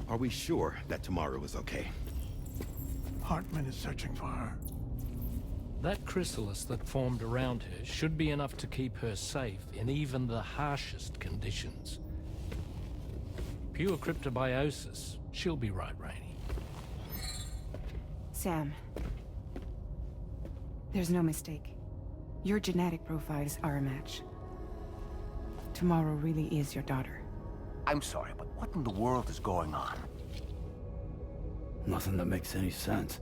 Are we sure that tomorrow is okay? Hartman is searching for her. That chrysalis that formed around her should be enough to keep her safe in even the harshest conditions. Pure cryptobiosis. She'll be right, Rainey. Sam. There's no mistake. Your genetic profiles are a match. Tomorrow really is your daughter. I'm sorry, but what in the world is going on? Nothing that makes any sense.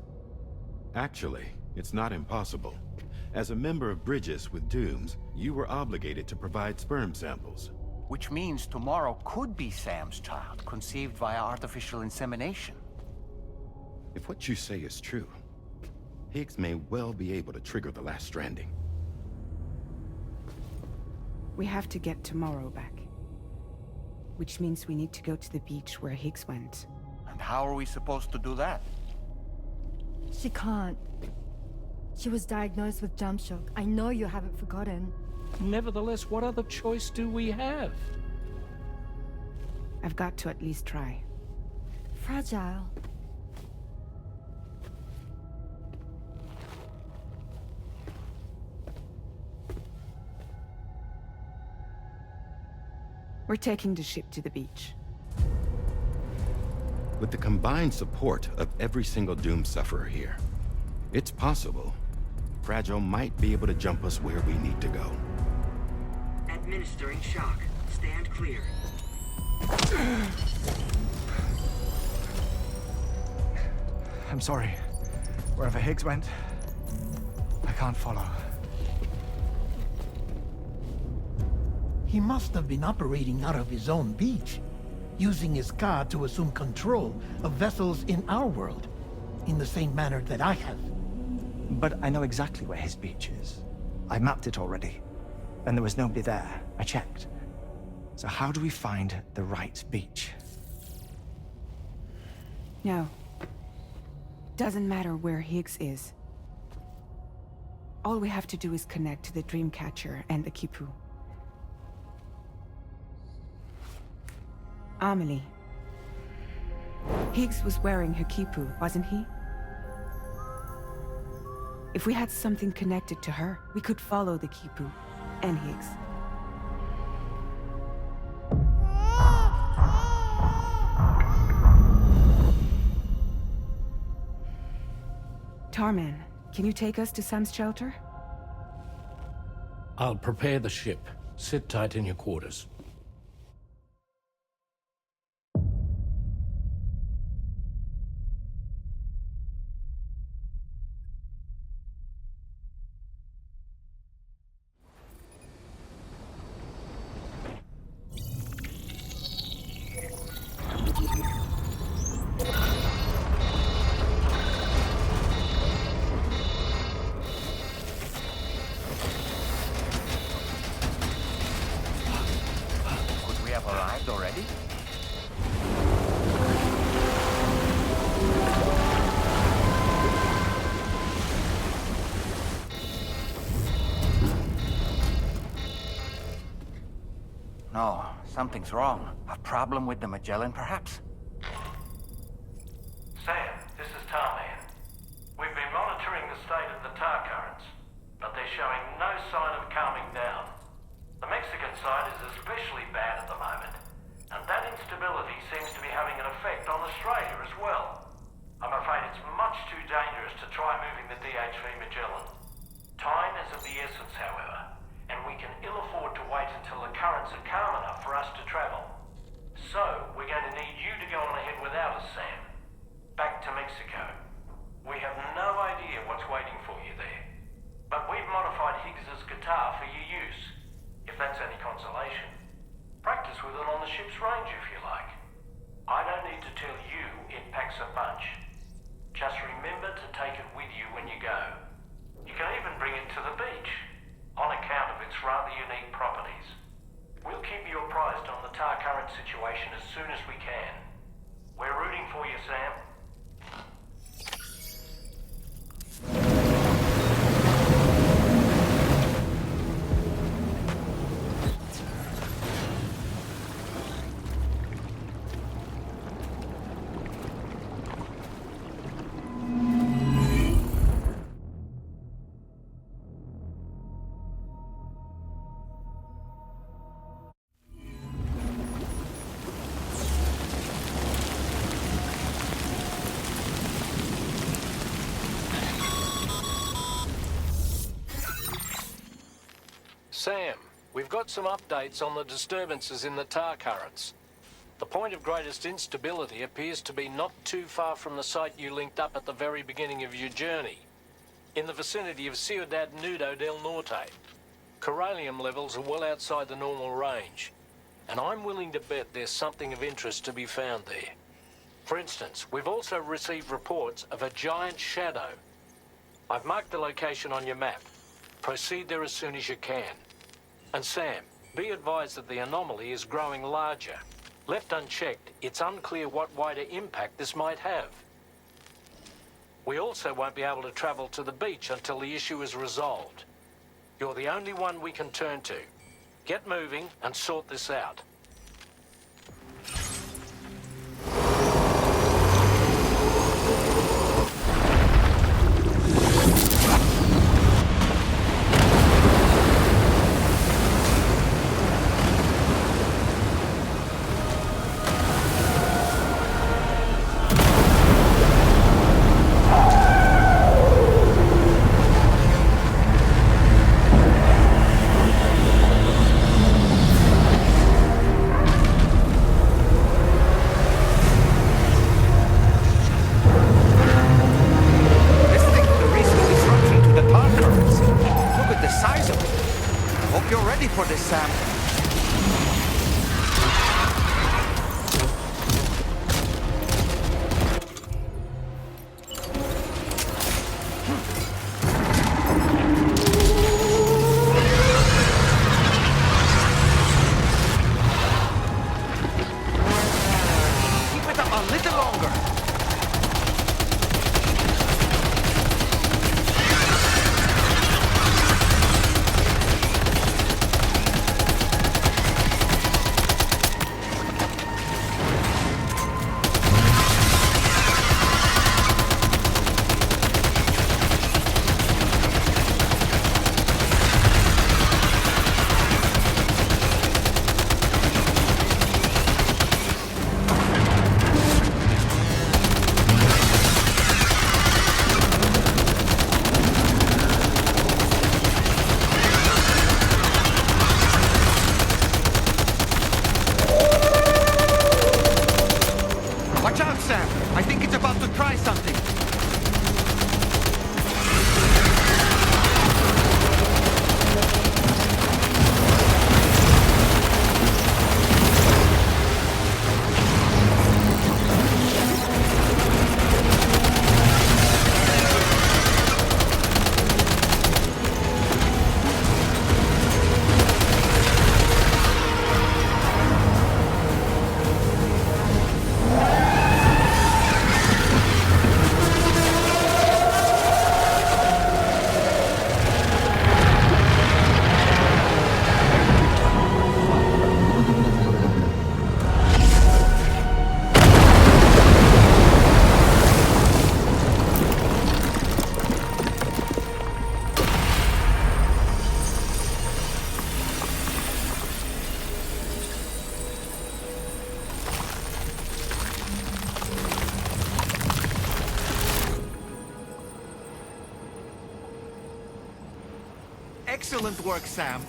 Actually, it's not impossible. As a member of Bridges with Dooms, you were obligated to provide sperm samples. Which means tomorrow could be Sam's child, conceived via artificial insemination. If what you say is true, Higgs may well be able to trigger the last stranding. We have to get tomorrow back. Which means we need to go to the beach where Higgs went. And how are we supposed to do that? She can't. She was diagnosed with jump shock. I know you haven't forgotten. Nevertheless, what other choice do we have? I've got to at least try. Fragile. We're taking the ship to the beach. With the combined support of every single Doom sufferer here, it's possible Fragile might be able to jump us where we need to go. Administering shock. Stand clear. I'm sorry. Wherever Higgs went, I can't follow. He must have been operating out of his own beach, using his car to assume control of vessels in our world, in the same manner that I have. But I know exactly where his beach is. I mapped it already, and there was nobody there. I checked. So how do we find the right beach? No. Doesn't matter where Higgs is. All we have to do is connect to the Dreamcatcher and the Kipu. Amelie. Higgs was wearing her Kipu, wasn't he? If we had something connected to her, we could follow the Kipu and Higgs. Tarman, can you take us to Sam's shelter? I'll prepare the ship. Sit tight in your quarters. Could we have arrived already? No, something's wrong. A problem with the Magellan, perhaps? Sam, this is Tarman. We've been monitoring the state of the tar currents, but they're showing no sign of calming down. The Mexican side is especially bad at the moment, and that instability seems to be having an effect on Australia as well. I'm afraid it's much too dangerous to try moving the DHV Magellan. Time is of the essence, however, and we can ill afford to wait until the currents are calm enough for us to travel. So, we're going to need you to Sam, we've got some updates on the disturbances in the tar currents. The point of greatest instability appears to be not too far from the site you linked up at the very beginning of your journey, in the vicinity of Ciudad Nudo del Norte. Corallium levels are well outside the normal range, and I'm willing to bet there's something of interest to be found there. For instance, we've also received reports of a giant shadow. I've marked the location on your map. Proceed there as soon as you can. And Sam, be advised that the anomaly is growing larger. Left unchecked, it's unclear what wider impact this might have. We also won't be able to travel to the beach until the issue is resolved. You're the only one we can turn to. Get moving and sort this out. Excellent work, Sam.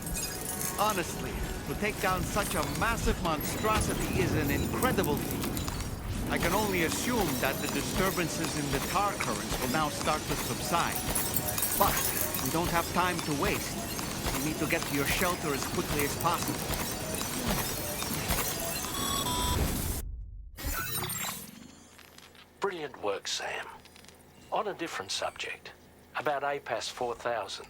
Honestly, to take down such a massive monstrosity is an incredible feat. I can only assume that the disturbances in the tar currents will now start to subside. But we don't have time to waste. You need to get to your shelter as quickly as possible. Brilliant work, Sam. On a different subject, about APAS 4000.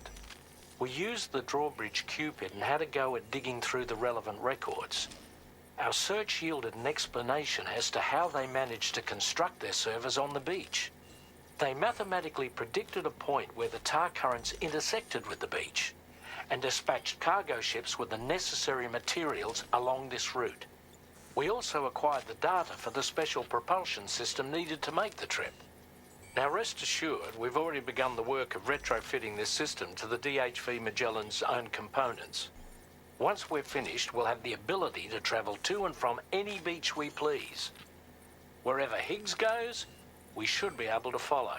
We used the drawbridge Cupid and had a go at digging through the relevant records. Our search yielded an explanation as to how they managed to construct their servers on the beach. They mathematically predicted a point where the tar currents intersected with the beach and dispatched cargo ships with the necessary materials along this route. We also acquired the data for the special propulsion system needed to make the trip. Now rest assured, we've already begun the work of retrofitting this system to the DHV Magellan's own components. Once we're finished, we'll have the ability to travel to and from any beach we please. Wherever Higgs goes, we should be able to follow.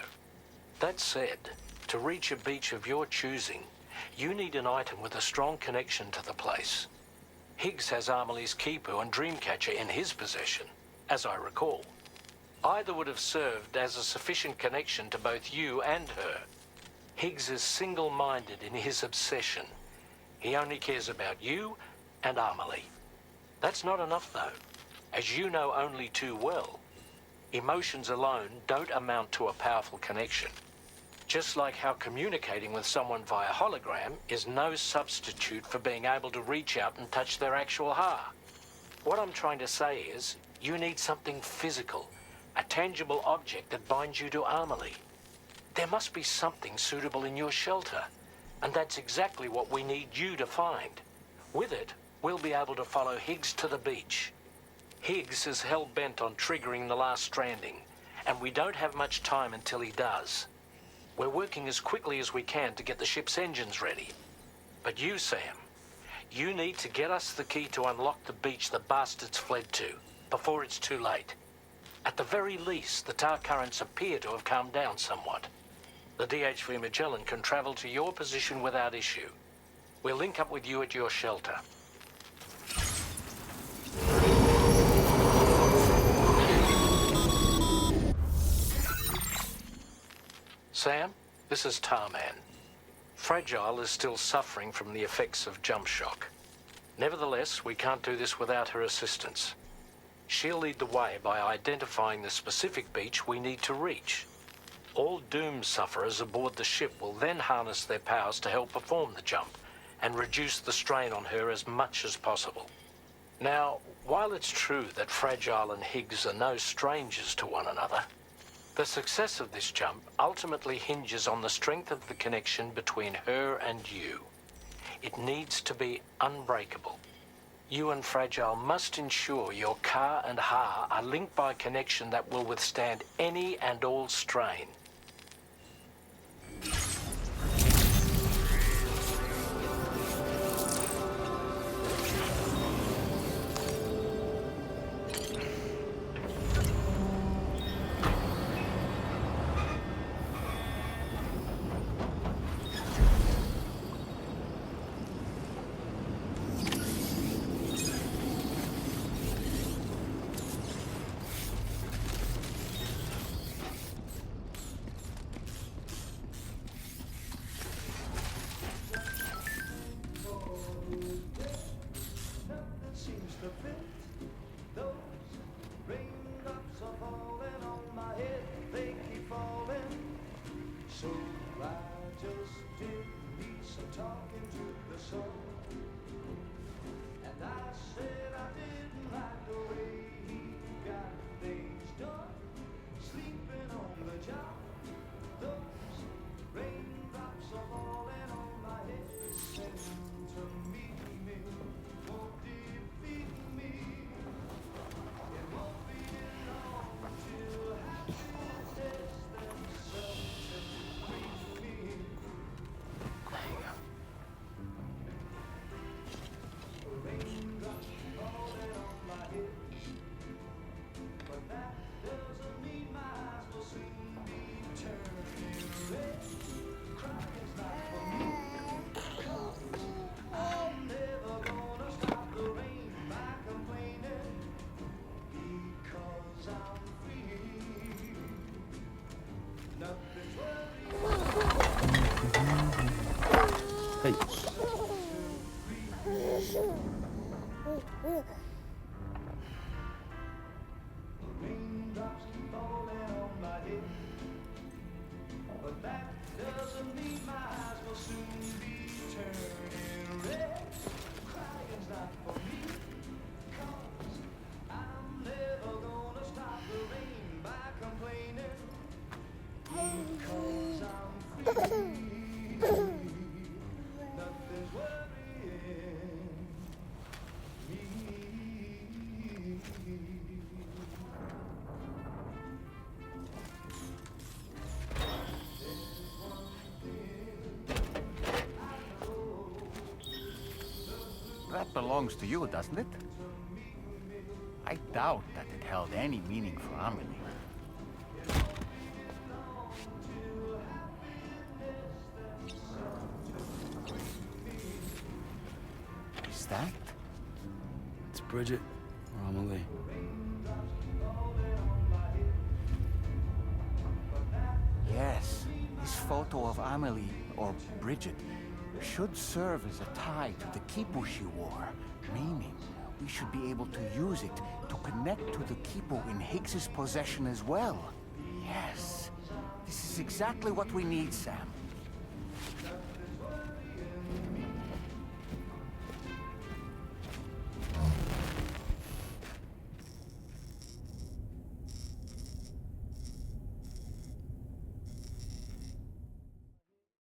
That said, to reach a beach of your choosing, You need an item with a strong connection to the place. Higgs has Amelie's Kipu and Dreamcatcher in his possession, as I recall. Either would have served as a sufficient connection to both you and her. Higgs is single-minded in his obsession. He only cares about you and Amelie. That's not enough, though. As you know only too well, emotions alone don't amount to a powerful connection. Just like how communicating with someone via hologram is no substitute for being able to reach out and touch their actual heart. What I'm trying to say is, you need something physical, a tangible object that binds you to Amelie. There must be something suitable in your shelter, and that's exactly what we need you to find. With it, we'll be able to follow Higgs to the beach. Higgs is hell-bent on triggering the last stranding, and we don't have much time until he does. We're working as quickly as we can to get the ship's engines ready. But you, Sam, you need to get us the key to unlock the beach the bastards fled to, before it's too late. At the very least, the tar currents appear to have calmed down somewhat. The DHV Magellan can travel to your position without issue. We'll link up with you at your shelter. Sam, this is Tarman. Fragile is still suffering from the effects of jump shock. Nevertheless, we can't do this without her assistance. She'll lead the way by identifying the specific beach we need to reach. All Doom sufferers aboard the ship will then harness their powers to help perform the jump and reduce the strain on her as much as possible. Now, while it's true that Fragile and Higgs are no strangers to one another, the success of this jump ultimately hinges on the strength of the connection between her and you. It needs to be unbreakable. You and Fragile must ensure your Ka and Ha are linked by a connection that will withstand any and all strain. Hey. That belongs to you, doesn't it? I doubt that it held any meaning for Amelie. is that? It's Bridget or Amelie. Yes, this photo of Amelie, or Bridget, should serve as a tie to the kipu she wore, meaning we should be able to use it to connect to the kipu in Higgs's possession as well. Yes, this is exactly what we need, Sam.